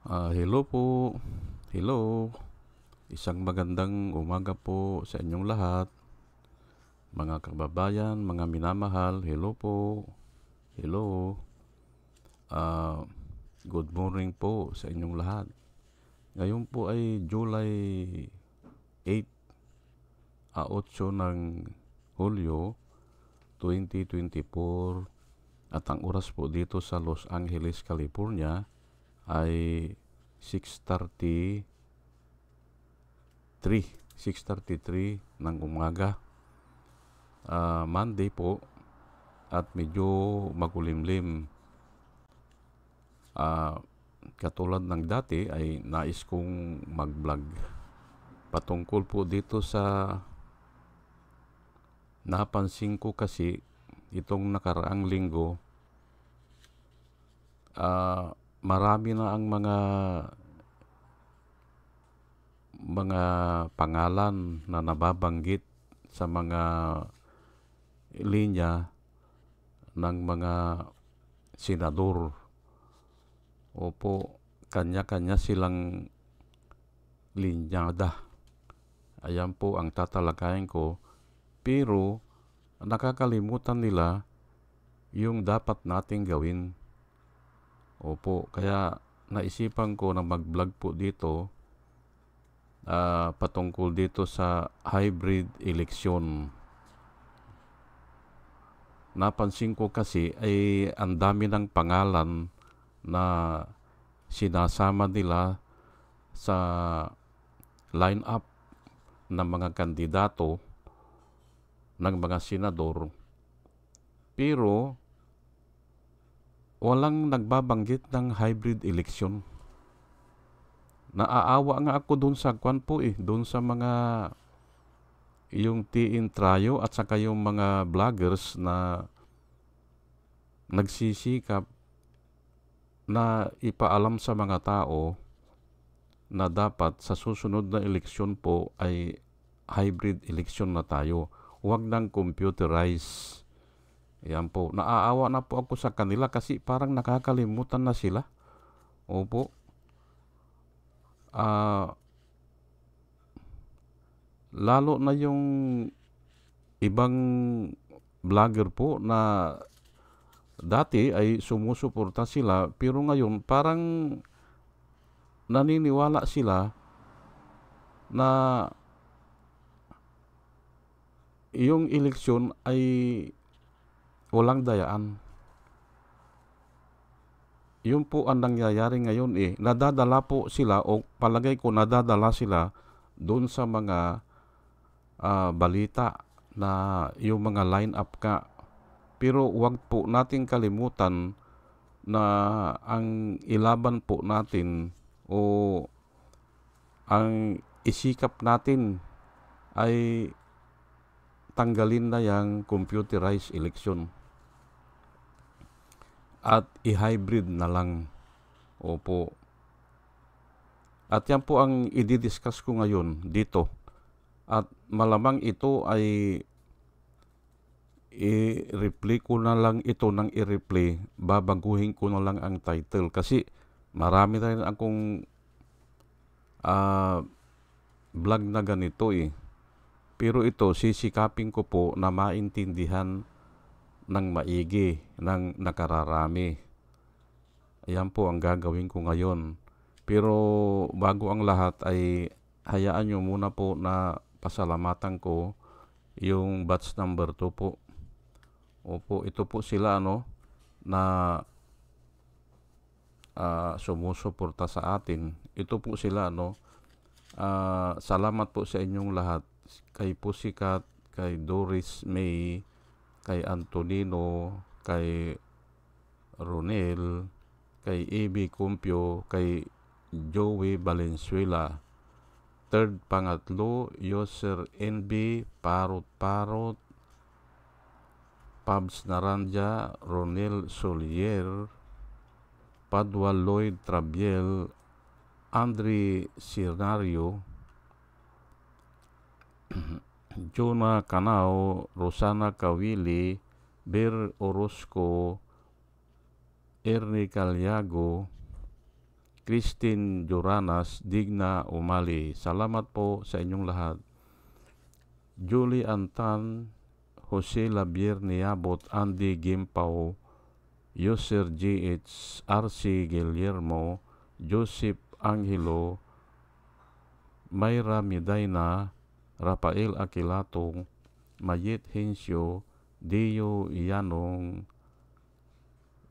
Hello po. Hello. Isang magandang umaga po sa inyong lahat. Mga kababayan, mga minamahal, hello po. Hello. Ah, Good morning po sa inyong lahat. Ngayon po ay July 8, 8 ng Hulyo 2024 at ang oras po dito sa Los Angeles, California ay 6:33 6:33 ng umaga. Monday po at medyo makulimlim. Katulad ng dati ay nais kong mag-vlog patungkol po dito sa napansin ko kasi itong nakaraang linggo. Marami na ang mga pangalan na nababanggit sa mga linya ng mga senador. Opo, kanya-kanya silang linyada. Ayan po ang tatalakayin ko. Pero nakakalimutan nila yung dapat nating gawin. Opo, kaya naisipan ko na mag-vlog po dito patungkol dito sa hybrid election. Napansin ko kasi ay ang dami ng pangalan na sinasama nila sa line-up ng mga kandidato ng mga senador, pero walang nagbabanggit ng hybrid election. Naaawa nga ako doon sa doon sa mga yung TN Trayo at saka yung mga vloggers na nagsisikap na ipaalam sa mga tao na dapat sa susunod na eleksyon po ay hybrid election na tayo. Huwag nang computerized. Yan po. Naaawa na po ako sa kanila kasi parang nakakalimutan na sila. Opo. Lalo na yung ibang vlogger po na dati ay sumusuporta sila, pero ngayon parang naniniwala sila na yung eleksyon ay walang dayaan. Yun po ang nangyayari ngayon Nadadala po sila o palagay ko nadadala sila doon sa mga balita na yung mga line-up ka. Pero huwag po nating kalimutan na ang ilaban po natin o ang isikap natin ay tanggalin na yung computerized election at i-hybrid na lang. Opo. At yan po ang i-discuss ko ngayon dito. At malamang ito ay i-replay ko na lang ito ng i-replay. Babaguhin ko na lang ang title kasi marami na rin akong vlog na ganito Pero ito, sisikapin ko po na maintindihan ng maigi, ng nakararami. Ayan po ang gagawin ko ngayon. Pero bago ang lahat ay hayaan nyo muna po na pasalamatan ko yung batch number 2 po. Opo, ito po sila na sumusuporta sa atin. Ito po sila salamat po sa inyong lahat. Kay Pusikat, kay Doris May, kay Antonino, kay Ronel, kay A.B. Cumpio, kay Joey Valenzuela. Third, pangatlo, Yoser NB, Parot, Pabs Naranja, Ronel Solier, Padua Lloyd Trabiel, Andre Sirnario, Jonah Canao, Rosana Kawili, Ber Orozco, Ernie Calyago, Christine Duranas, Digna Umali. Salamat po sa inyong lahat. Julie Antan, Jose Labier Niabot, Andy Gimpaw, User GH, RC Guillermo, Joseph Angelo, Mayra Medina, Rafael Aquilatong, Mayet Hensyo, Dio Yanong,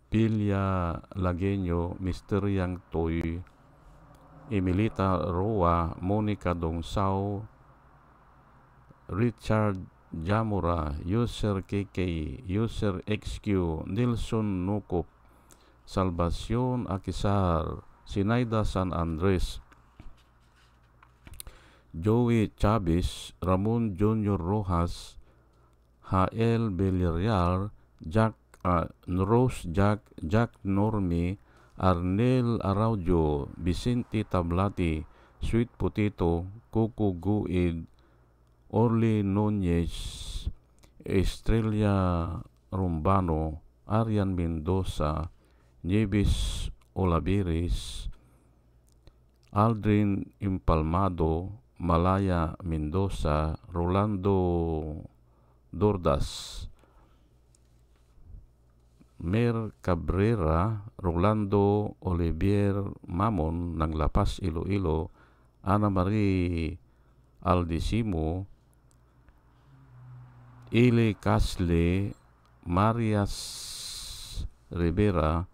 Pilya Lagenyo, Mr. Yang Toy, Emilita Roa, Monica Dongsao, Richard Jamura, User KK, User XQ, Nelson Nukop, Salvacion Akisar, Sinaida San Andres, Joey Chavez, Ramon Junior Rojas, Hael Villarreal, Rose Jack Normi, Arnel Araujo, Vicente Tablati, Sweet Potato, Coco Guid, Orly Nunez, Estrella Rumbano, Arian Mendoza, Nieves Olaviris, Aldrin Impalmado, Malaya Mendoza, Rolando Dordas, Mer Cabrera, Rolando Olivier Mamon ng La Paz, Iloilo, Ana Marie Aldisimo, Ili Casle, Marias Rivera,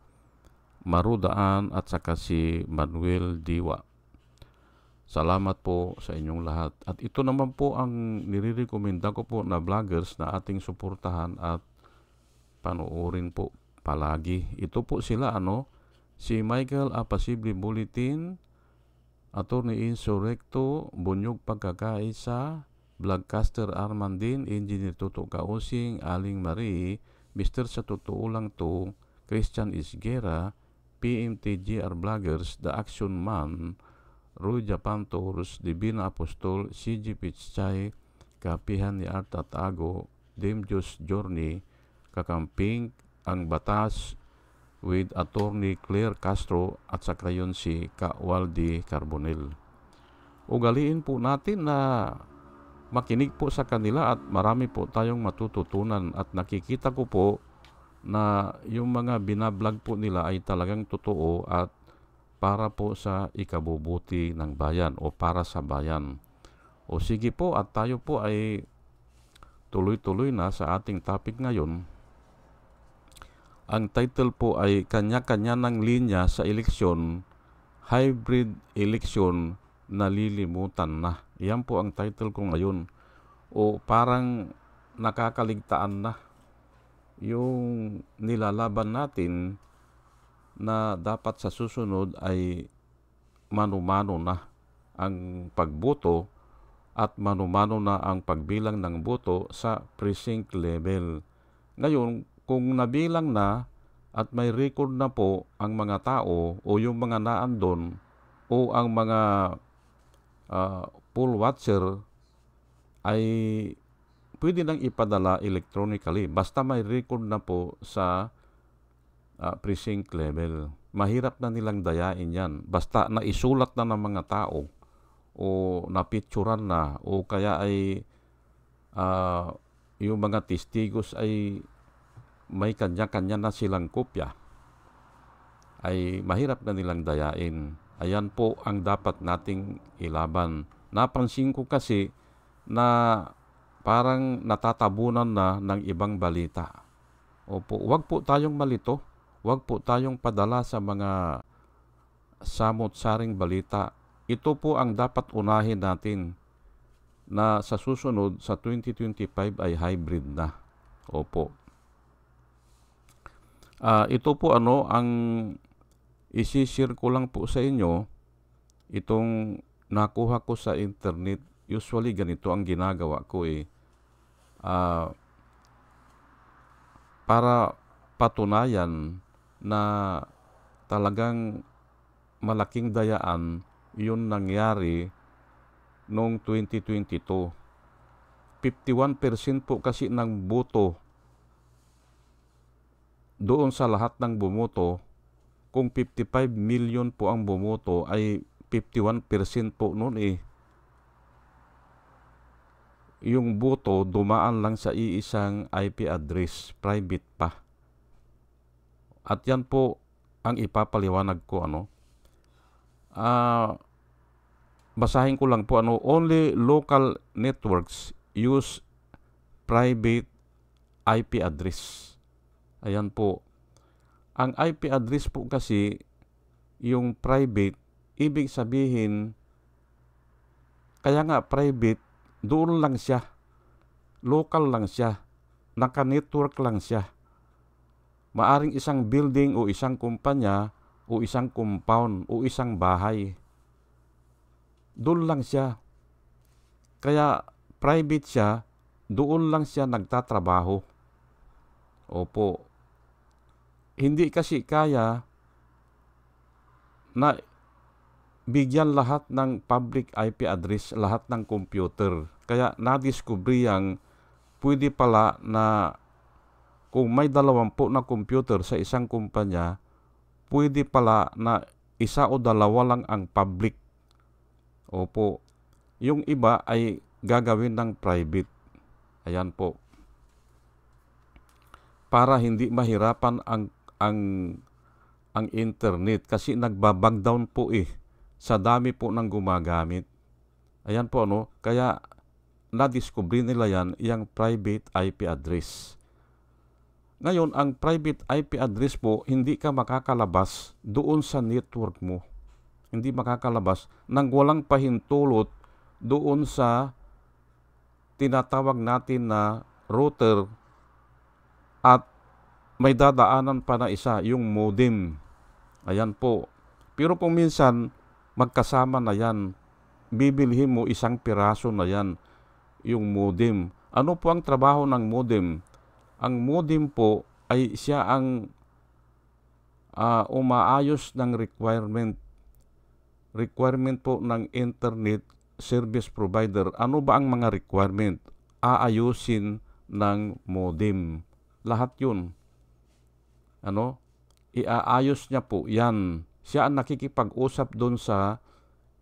Marudaan at saka si Manuel Diwa. Salamat po sa inyong lahat. At ito naman po ang nire-recommenda ko po na vloggers na ating suportahan at panoorin po palagi. Ito po sila si Michael Apasible Bulletin, Attorney Insurrecto, Bunyog Pagkakaisa, Vlogcaster Armandin, Engineer Tuto Kausing, Aling Marie, Mr. Sa Totoo Lang To, Christian Isguera, PMTGR Vloggers, The Action Man, Roy Japan Tours, Divina Apostol, CG Pichay, Kapihan ni Art Tatago, Dame Diyos Journey, Kakamping, Ang Batas, with Attorney Claire Castro at saka yun si Ka Waldi Carbonel. Ugaliin po natin na makinig po sa kanila at marami po tayong matututunan at nakikita ko po na yung mga binablog po nila ay talagang totoo at para po sa ikabubuti ng bayan o para sa bayan. O sige po at tayo po ay tuloy-tuloy na sa ating topic ngayon. Ang title po ay Kanya-kanya ng linya sa eleksyon, hybrid election, nalilimutan na. Yan po ang title ko ngayon. O parang nakakaligtaan na yung nilalaban natin na dapat sa susunod ay mano-mano na ang pagboto at mano-mano na ang pagbilang ng boto sa precinct level. Ngayon, kung nabilang na at may record na po ang mga tao o yung mga naandon o ang mga poll watcher ay pwede nang ipadala electronically basta may record na po sa precinct level. Mahirap na nilang dayain yan. Basta naisulat na ng mga tao o napicturan na o kaya ay yung mga testigos ay may kanya-kanya na silang kopya, ay mahirap na nilang dayain. Ayan po ang dapat nating ilaban. Napansin ko kasi na parang natatabunan na ng ibang balita. Opo, wag po tayong malito. Wag po tayong padala sa mga samot-saring balita. Ito po ang dapat unahin natin na sa susunod sa 2025 ay hybrid na. Opo. Ito po ang isi-share ko lang po sa inyo. Itong nakuha ko sa internet. Usually ganito ang ginagawa ko para patunayan na talagang malaking dayaan yun nangyari noong 2022. 51% po kasi ng boto doon sa lahat ng bumoto kung 55 million po ang bumoto ay 51% po noon yung boto dumaan lang sa iisang IP address, private pa. At yan po ang ipapaliwanag ko basahin ko lang po only local networks use private IP address. Ayan po. Ang IP address po kasi yung private, ibig sabihin kaya nga private, doon lang siya. Local lang siya. Naka-network lang siya. Maaring isang building o isang kumpanya o isang compound o isang bahay. Doon lang siya. Kaya private siya, doon lang siya nagtatrabaho. Opo. Hindi kasi kaya na bigyan lahat ng public IP address, lahat ng computer. Kaya nadiskubre yang pwede pala na kung may 20 na computer sa isang kumpanya, pwede pala na 1 o 2 lang ang public. Opo. Yung iba ay gagawin ng private. Ayan po. Para hindi mahirapan ang internet kasi nagbabagdown po sa dami po ng gumagamit. Ayan po kaya nadiskubre nila yung private IP address. Ngayon, ang private IP address po, hindi ka makakalabas doon sa network mo. Hindi makakalabas nang walang pahintulot doon sa tinatawag natin na router at may dadaanan pa na isa, yung modem. Ayan po. Pero kung minsan, magkasama na yan. Bibilhin mo 1 piraso na yan, yung modem. Ano po ang trabaho ng modem? Ang modem po ay siya ang umaayos ng requirement po ng internet service provider. Ano ba ang mga requirement? Aayusin ng modem. Lahat yun. Iaayos niya po yan. Siya ang nakikipag-usap doon sa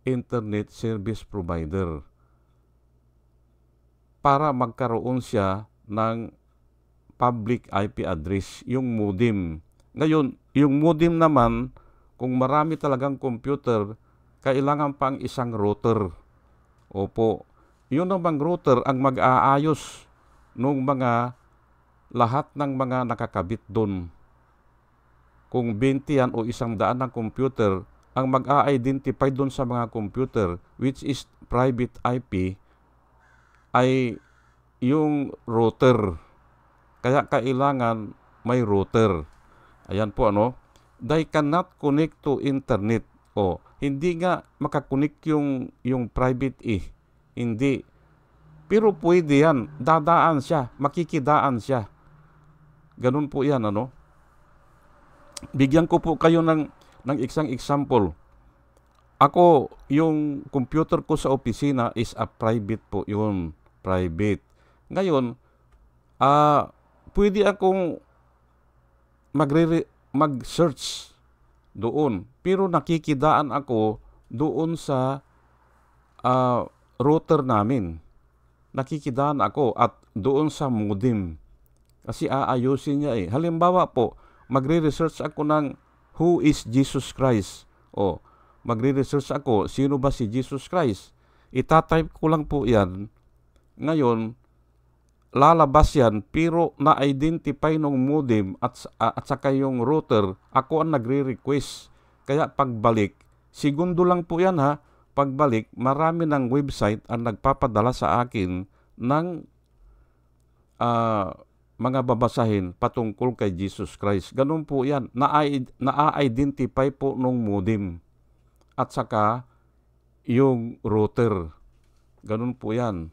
internet service provider para magkaroon siya ng public IP address, yung modem. Ngayon, yung modem naman, kung marami talagang computer, kailangan pang isang router. Opo. Yun namang router ang mag-aayos ng lahat ng mga nakakabit doon. Kung 20 yan o 100 ng computer, ang mag-a-identify doon sa mga computer, which is private IP, ay yung router. Kaya kailangan may router. Ayan po They cannot connect to internet. Hindi nga makakonect yung private Hindi. Pero pwede yan. Dadaan siya. Makikidaan siya. Ganun po yan Bigyan ko po kayo ng isang example. Ako, yung computer ko sa opisina is a private po yun. Private. Ngayon, pwede akong mag-search doon. Pero nakikidaan ako doon sa router namin. Nakikidaan ako at doon sa modem. Kasi aayusin niya Halimbawa po, magre-research ako ng who is Jesus Christ. Magre-research ako, sino ba si Jesus Christ? Itatype ko lang po yan. Ngayon, lalabas yan, pero na-identify ng modem at saka yung router, ako ang nagre-request. Kaya pagbalik, segundo lang po yan pagbalik, marami ng website ang nagpapadala sa akin ng mga babasahin patungkol kay Jesus Christ. Ganun po yan. Na-identify po ng modem. At saka yung router. Ganun po yan.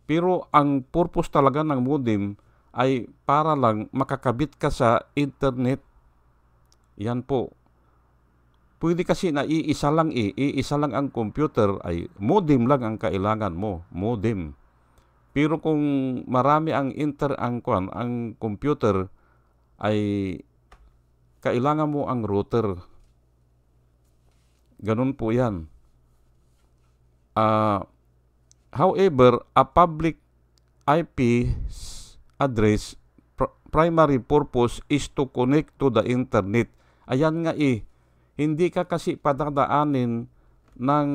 Pero ang purpose talaga ng modem ay para lang makakabit ka sa internet. Yan po. Pwede kasi na iisa lang ang computer ay modem lang ang kailangan mo. Modem. Pero kung marami ang ang computer ay kailangan mo ang router. Ganun po yan. However, a public IP address primary purpose is to connect to the internet. Ayan nga hindi ka kasi padadaanin ng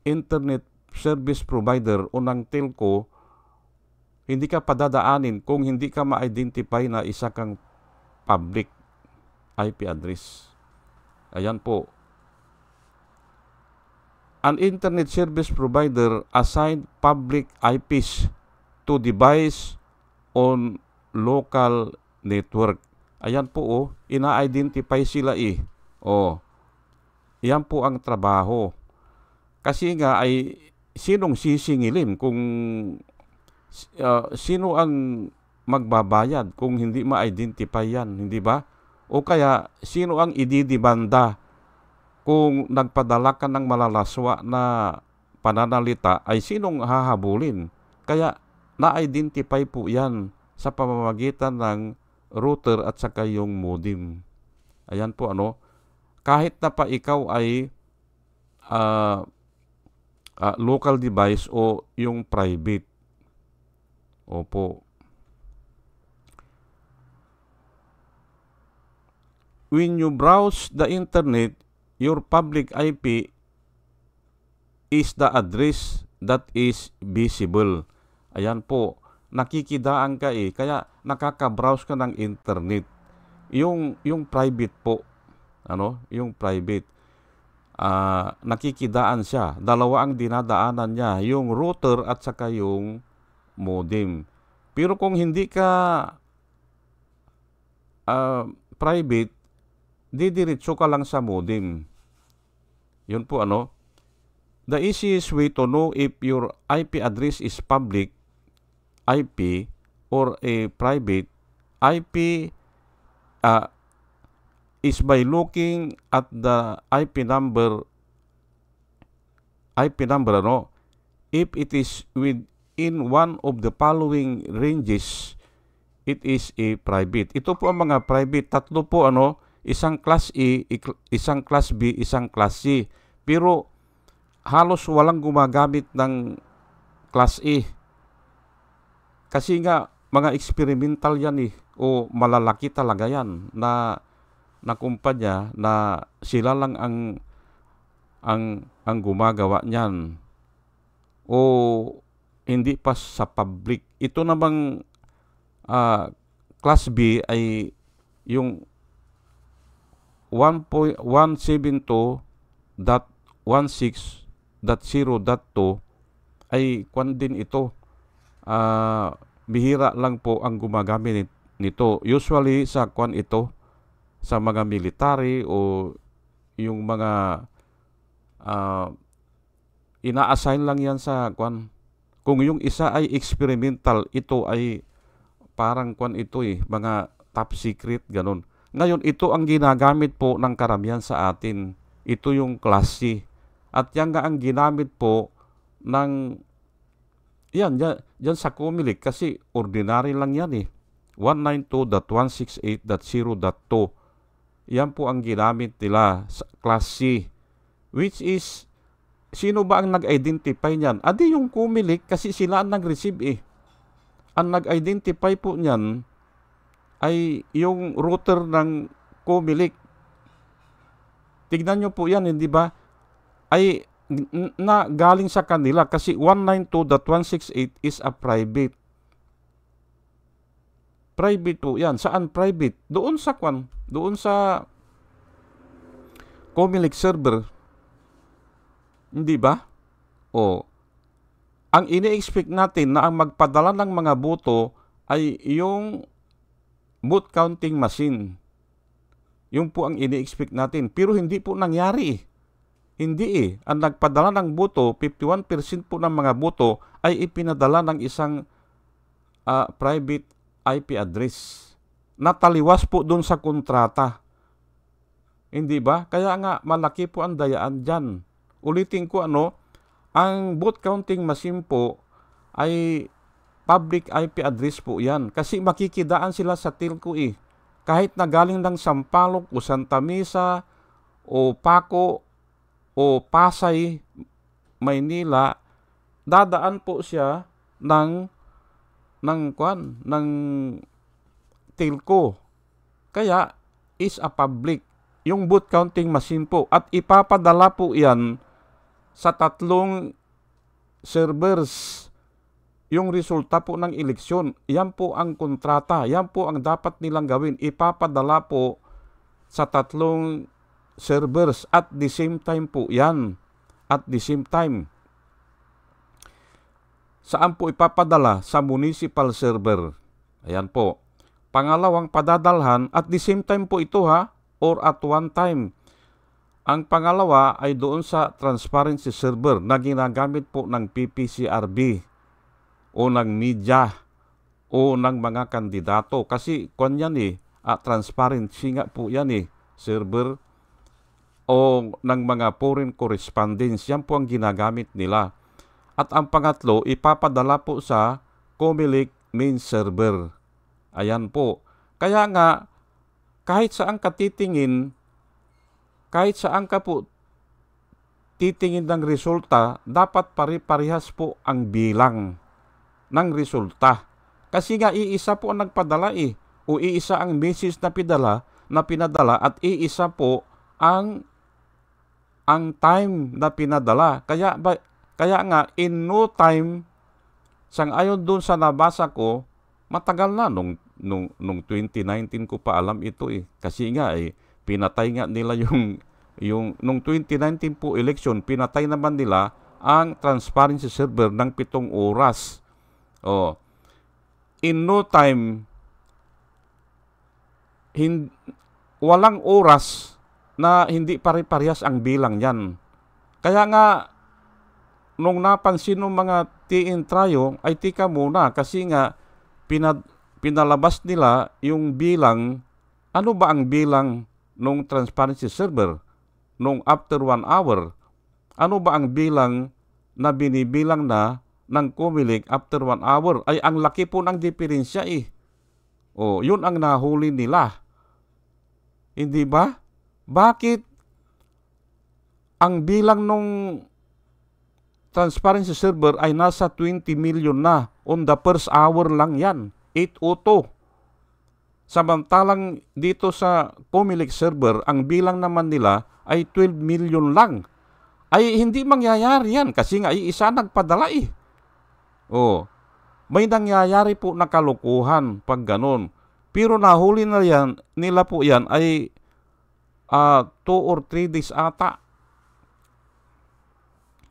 internet service provider o ng telco, hindi ka padadaanin kung hindi ka ma-identify na isa kang public IP address. Ayan po. An internet service provider assigned public IPs to device on local network. Ayan po ina-identify sila Yan po ang trabaho. Kasi nga ay sinong sisingilin kung sino ang magbabayad kung hindi ma-identify yan, hindi ba? O kaya sino ang ididibanda kung nagpadala ka ng malalaswa na pananalita, ay sinong hahabulin? Kaya na-identify po yan sa pamamagitan ng router at saka yung modem. Ayan po kahit na pa ikaw ay local device o yung private. Opo. When you browse the internet, your public IP is the address that is visible. Ayan po, nakikidaan ka kaya nakaka-browse ka ng internet. Yung private po, yung private, nakikidaan siya. Dalawa ang dinadaanan niya, yung router at saka yung modem. Pero kung hindi ka private, didiretso ka lang sa modem. Yun po The easiest way to know if your IP address is public IP or a private IP is by looking at the IP number. If it is within one of the following ranges, it is a private. Ito po ang mga private. Tatlo po isang class A, isang class B, isang class C. Pero halos walang gumagamit ng class A. Kasi nga mga experimental yan o malalaki talaga yan na kumpanya na sila lang ang gumagawa niyan. O hindi pa sa public. Ito namang class B ay yung 172.16.0.2 ay kwan din ito. Bihira lang po ang gumagamit nito. Usually sa kwan ito, sa mga military o yung mga ina-assign lang yan sa kwan. Kung yung isa ay experimental, ito ay parang kwan ito mga top secret, ganun. Ngayon, ito ang ginagamit po ng karamihan sa atin. Ito yung class C. At yan nga ang ginamit po ng yan sa Comelec kasi ordinary lang yan 192.168.0.2. Yan po ang ginamit nila sa class C. Which is, sino ba ang nag-identify niyan? Adi yung Comelec kasi sila ang nag-receive Ang nag-identify po niyan ay yung router ng Comelec. Tignan nyo po yan, hindi ba? Ay na galing sa kanila kasi 192.168 is a private. Private po yan. Saan private? Doon sa Comelec server. Hindi ba? Ang ini-expect natin na ang magpadala ng mga boto ay yung vote counting machine. Yung po ang ini-expect natin. Pero hindi po nangyari Hindi Ang nagpadala ng boto, 51% po ng mga boto ay ipinadala ng isang private IP address. Nataliwas po doon sa kontrata. Hindi ba? Kaya nga malaki po ang dayaan dyan. Ulitin ko ang vote counting machine po ay public IP address po yan. Kasi makikidaan sila sa telco Kahit na galing ng Sampaloc o Santa Mesa o Paco o o Pasay, Maynila, dadaan po siya ng telco. Kaya is a public yung vote counting machine po, at ipapadala po yan sa 3 servers yung resulta po ng eleksyon. Yan po ang kontrata, yan po ang dapat nilang gawin. Ipapadala po sa 3 servers at the same time po yan. At the same time. Saan po ipapadala? Sa municipal server. Ayan po. Pangalawang padadalhan, at the same time po ito ha, or at one time. Ang pangalawa ay doon sa transparency server na ginagamit po ng PPCRB o ng media o ng mga kandidato. Kasi yan transparency nga po yan server o ng mga foreign correspondence. Yan po ang ginagamit nila. At ang pangatlo, ipapadala po sa COMELEC main server. Ayan po. Kaya nga, kahit saan ka titingin, kahit saan ka po titingin ng resulta, dapat pare-parehas po ang bilang ng resulta. Kasi nga iisa po ang nagpadala o iisa ang message na pinadala at iisa po ang time na pinadala. Kaya nga in no time, sang-ayon doon sa nabasa ko, matagal na nung 2019 ko pa alam ito Kasi nga pinatay nga nila nung 2019 po election, pinatay naman nila ang transparency server ng 7 oras. In no time, walang oras na hindi pare-parehas ang bilang yan. Kaya nga, nung napansin ng mga TN-Trayo, ay tika muna, kasi nga, pinalabas nila yung bilang, ano ba ang bilang nung transparency server nung after 1 hour? Ano ba ang bilang na binibilang na ng COMELEC after 1 hour? Ay ang laki po ng diferensya yun ang nahuli nila. Hindi ba? Bakit ang bilang nung transparency server ay nasa 20 million na on the first hour lang yan? 802. Samantalang dito sa COMELEC server, ang bilang naman nila ay 12 million lang. Ay hindi mangyayari yan kasi nga isa nagpadala may nangyayari po na kalukuhan pag ganon. Pero nahuli na yan, nila po yan ay 2 or 3 days ata.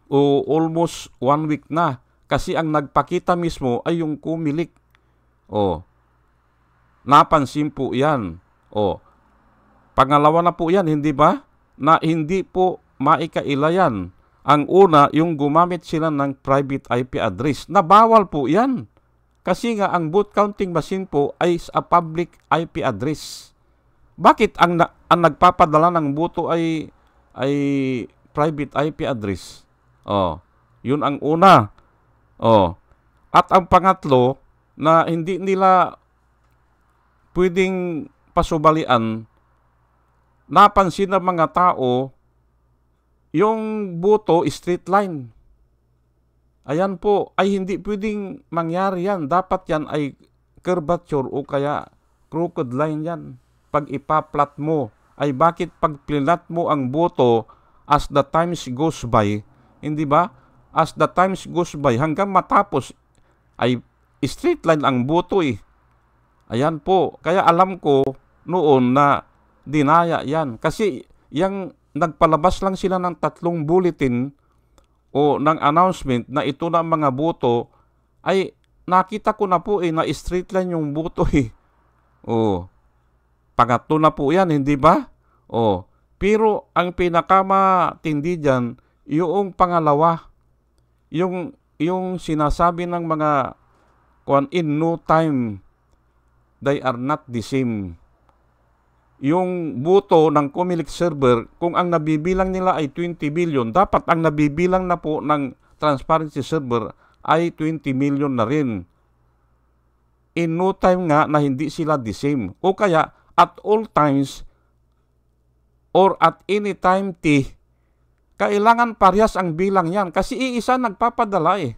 O almost 1 week na. Kasi ang nagpakita mismo ay yung COMELEC. Napansin po yan. Pangalawa na po yan, hindi ba? Na hindi po maikaila yan. Ang una, yung gumamit sila ng private IP address. Na bawal po yan. Kasi nga, ang vote counting machine po ay a public IP address. Bakit ang nagpapadala ng boto ay private IP address? Yun ang una. At ang pangatlo, na hindi nila pwedeng pasubalian, napansin ng mga tao, yung boto straight line. Ayan po, ay hindi pwedeng mangyari yan. Dapat yan ay curvature o kaya crooked line yan. Pag ipaplat mo, ay bakit pag plinat mo ang boto as the times goes by, hindi ba? As the times goes by, hanggang matapos, ay straight line ang boto Ayan po. Kaya alam ko noon na dinaya yan. Kasi yung nagpalabas lang sila ng 3 bulletin o ng announcement na ito na mga boto, ay nakita ko na po na straight line yung boto Pangatlo na po yan, hindi ba? Pero ang pinakamatindi dyan, yung pangalawa, yung sinasabi ng mga in no time, they are not the same. Yung boto ng COMELEC server, kung ang nabibilang nila ay 20 billion, dapat ang nabibilang na po ng transparency server ay 20 million na rin. In no time nga na hindi sila the same. O kaya, at all times, or at any time Kailangan parehas ang bilang yan kasi iisa nagpapadala eh.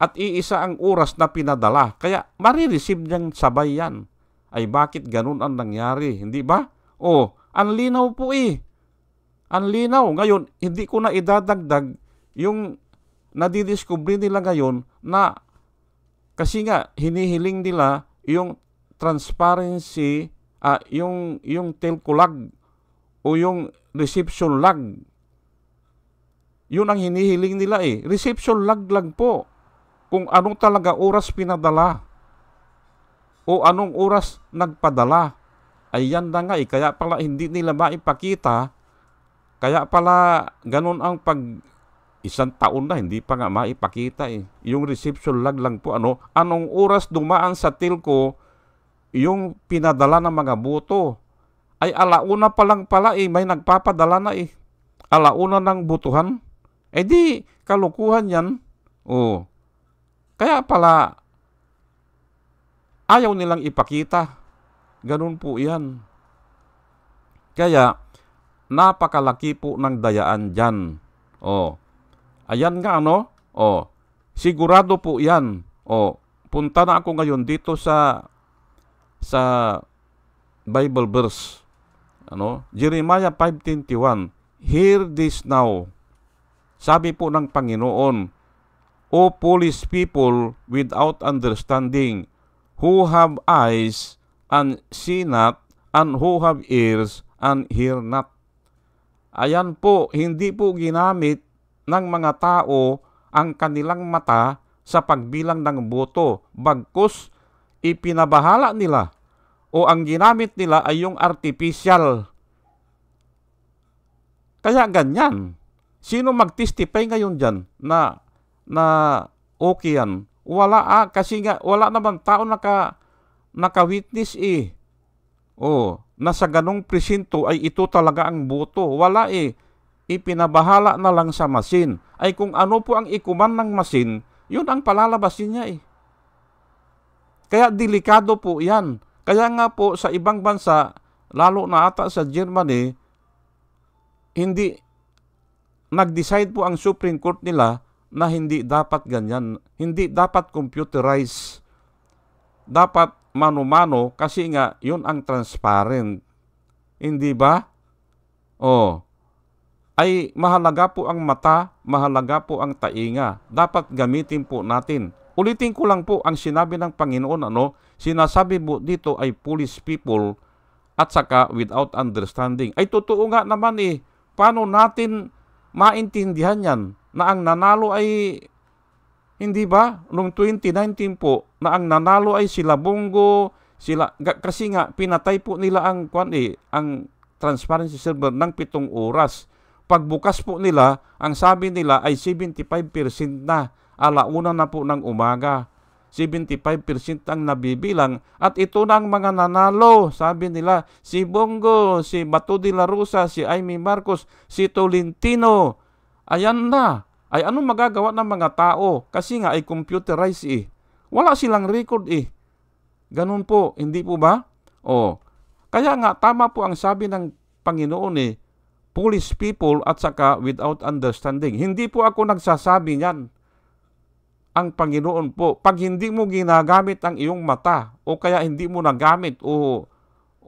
At iisa ang oras na pinadala. Kaya marireceive niyang sabay yan. Ay bakit ganun ang nangyari? Hindi ba? O, ang linaw po eh. Ang linaw. Ngayon, hindi ko na idadagdag yung nadidiscover nila ngayon na kasi nga hinihiling nila yung transparency, yung telco lag o yung reception lag. Yun ang hinihiling nila eh. Reception lag po. Kung anong talaga oras pinadala o anong oras nagpadala. Ay yan na nga eh. Kaya pala hindi nila maipakita. Kaya pala ganun ang isang taon na hindi pa nga maipakita eh. Yung reception lag lang po. Anong oras dumaan sa telco yung pinadala ng mga boto. Ay alauna pa lang pala eh. May nagpapadala na eh. Alauna ng botohan. Eh di, kalukuhan yan. Oh. Kaya pala, ayaw nilang ipakita. Ganun po yan. Kaya, napakalaki po ng dayaan dyan. Oh. Ayan nga Oh. Sigurado po yan. Oh. Punta na ako ngayon dito sa Bible verse. Jeremiah 5:21. Hear this now. Sabi po ng Panginoon, O foolish people without understanding, who have eyes and see not, and who have ears and hear not. Ayan po, hindi po ginamit ng mga tao ang kanilang mata sa pagbilang ng boto. Bagkus, ipinabahala nila o ang ginamit nila ay yung artificial. Kaya ganyan. Sino mag-testify ngayon dyan na okay yan? Wala kasi nga wala naman tao naka-witness eh. Na sa ganong presinto ay ito talaga ang boto. Wala eh. Ipinabahala na lang sa masin. Ay kung ano po ang ikuman ng masin, yun ang palalabasin niya eh. Kaya delikado po yan. Kaya nga po sa ibang bansa, lalo na ata sa Germany, hindi nag-decide po ang Supreme Court nila na hindi dapat ganyan. Hindi dapat computerized. Dapat mano-mano kasi nga yun ang transparent. Hindi ba? Ay mahalaga po ang mata, mahalaga po ang tainga. Dapat gamitin po natin. Ulitin ko lang po ang sinabi ng Panginoon. Sinasabi po dito ay foolish people at saka without understanding. Ay totoo nga naman eh. Paano natin maintindihan yan na ang nanalo ay, hindi ba? Noong 2019 po, na ang nanalo ay sila Bongo, kasi nga pinatay po nila ang transparency server ng 7 oras. Pagbukas po nila, ang sabi nila ay 75% na, alauna na po ng umaga. 75% ang nabibilang at ito na ang mga nanalo. Sabi nila, si Bongo, si Bato de la Rosa, si Amy Marcos, si Tolentino. Ayan na. Ay anong magagawa ng mga tao? Kasi nga ay computerized eh. Wala silang record eh. Ganun po, hindi po ba? Kaya nga tama po ang sabi ng Panginoon eh, foolish people at saka without understanding. Hindi po ako nagsasabi niyan. Ang Panginoon po, pag hindi mo ginagamit ang iyong mata o kaya hindi mo nagamit o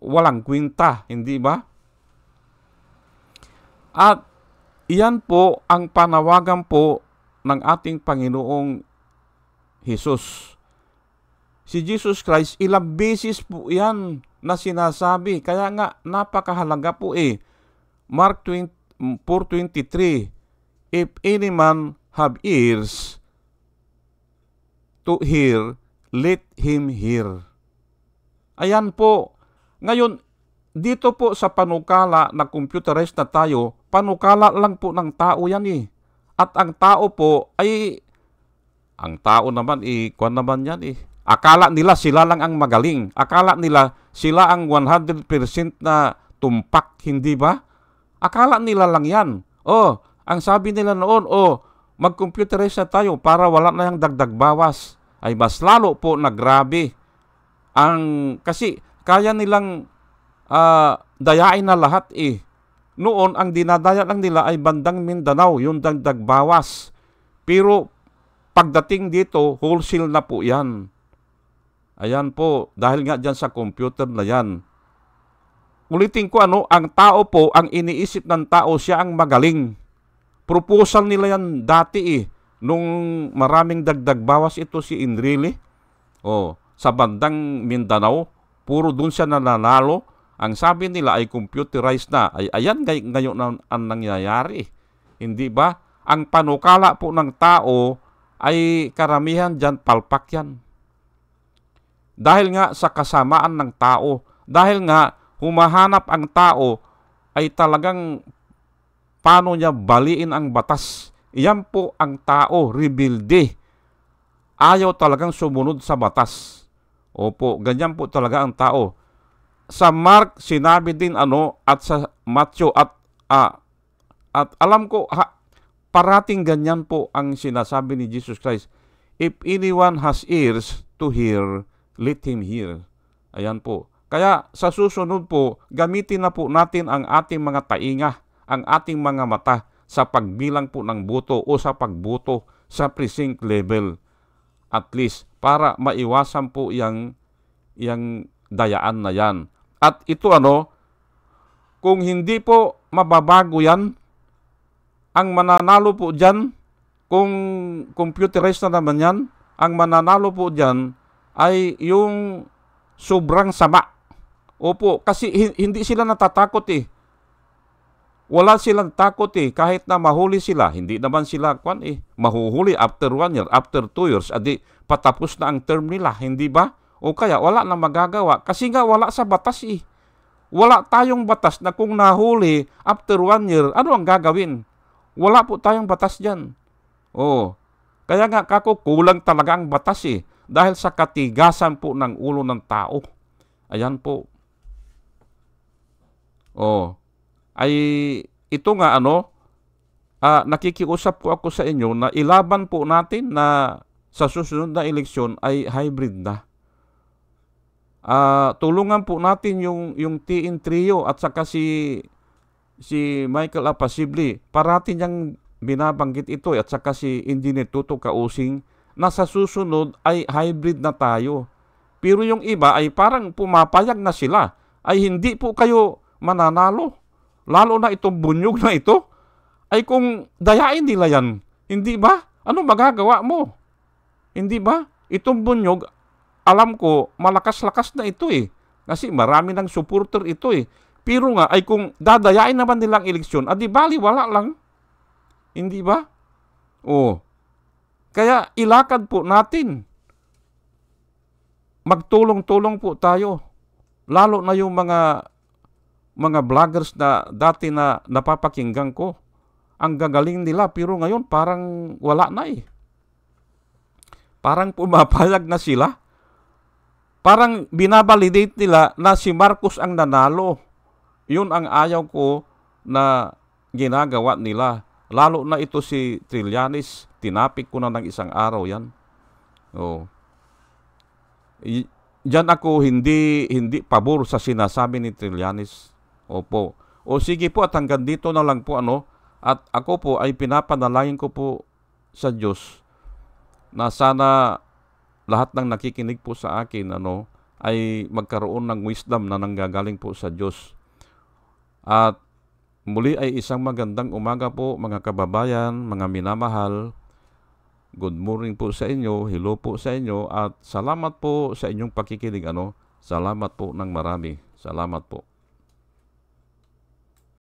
walang kwenta, hindi ba? At iyan po ang panawagan po ng ating Panginoong Hesus. Si Jesus Christ, ilang beses po yan na sinasabi. Kaya nga, napakahalaga po eh. Mark 4:23, If any man have ears to hear, let him hear. Ayan po. Ngayon, dito po sa panukala na computerized na tayo, panukala lang po ng tao yan eh. At ang tao po ay, ang tao naman kwan naman yan eh. Akala nila sila lang ang magaling. Akala nila sila ang 100% na tumpak, hindi ba? Akala nila lang yan. Ang sabi nila noon, mag-computerize na tayo para wala na yung dagdag bawas. Ay mas lalo po nagrabe. Kasi kaya nilang dayain na lahat eh. noon ang dinadaya lang nila ay bandang Mindanao, yung dagdag bawas. Pero pagdating dito, wholesale na po yan. Ayan po, dahil nga dyan sa computer na yan. Ulitin ko ang tao po, ang iniisip ng tao, siya ang magaling. Proposal nila yan dati nung maraming dagdag bawas ito si Enrile. Sa bandang Mindanao, puro dun siya nananalo. Ang sabi nila ay computerized na. Ayan ngayon ang nangyayari. Hindi ba? Ang panukala po ng tao ay karamihan dyan palpak yan. Dahil nga sa kasamaan ng tao, dahil nga humahanap ang tao ay talagang paano niya baliin ang batas. Iyan po ang tao, rebelde. Ayaw talagang sumunod sa batas. Opo, ganyan po talaga ang tao. Sa Mark sinabi din at sa Matthew at alam ko parating ganyan po ang sinasabi ni Jesus Christ. If anyone has ears to hear, let him hear. Ayan po. Kaya sa susunod po, gamitin na po natin ang ating mga tainga, ang ating mga mata sa pagbilang po ng boto o sa pagboto sa precinct level. At least para maiwasan po yang dayaan na yan. At ito kung hindi po mababago yan, ang mananalo po dyan, kung computerized na naman yan, ang mananalo po dyan ay yung sobrang sama. Opo, kasi hindi sila natatakot Wala silang takot kahit na mahuli sila. Hindi naman sila mahuhuli after 1 year, after 2 years, patapos na ang term nila, hindi ba? O kaya wala na magagawa kasi nga wala sa batas Wala tayong batas na kung nahuli after 1 year, ano ang gagawin? Wala po tayong batas dyan. Kaya nga kulang talaga ang batas dahil sa katigasan po ng ulo ng tao. Ayan po. Ay ito nga nakikiusap po ako sa inyo na ilaban po natin na sa susunod na eleksyon ay hybrid na. Tulungan po natin yung TN Trio at saka si Michael Apacible. Parati niyang binabanggit ito at saka si Engineer Tuto Kausing na sa susunod ay hybrid na tayo. Pero yung iba ay parang pumapayag na sila ay hindi po kayo mananalo. Lalo na itong bunyog na ito ay kung dayain nila yan. Hindi ba? Ano magagawa mo? Hindi ba? Itong bunyog, alam ko, malakas-lakas na ito Kasi marami ng supporter ito Pero nga, ay kung dadayain naman nilang eleksyon, di bali, wala lang. Hindi ba? Kaya ilakad po natin. Magtulong-tulong po tayo. Lalo na yung mga vloggers na dati na napapakinggan ko. Ang gagaling nila, pero ngayon parang wala na Parang pumapayag na sila. Parang binabalidate nila na si Marcos ang nanalo. Yun ang ayaw ko na ginagawa nila. Lalo na ito si Trillanes. Tinapik ko na ng isang araw yan. Diyan ako hindi pabor sa sinasabi ni Trillanes. Opo. Sige po at hanggang dito na lang po At ako po ay pinapanalangin ko po sa Diyos na sana lahat ng nakikinig po sa akin ay magkaroon ng wisdom na nanggagaling po sa Diyos. At muli ay isang magandang umaga po mga kababayan, mga minamahal. Good morning po sa inyo, hello po sa inyo at salamat po sa inyong pakikinig Salamat po ng marami. Salamat po.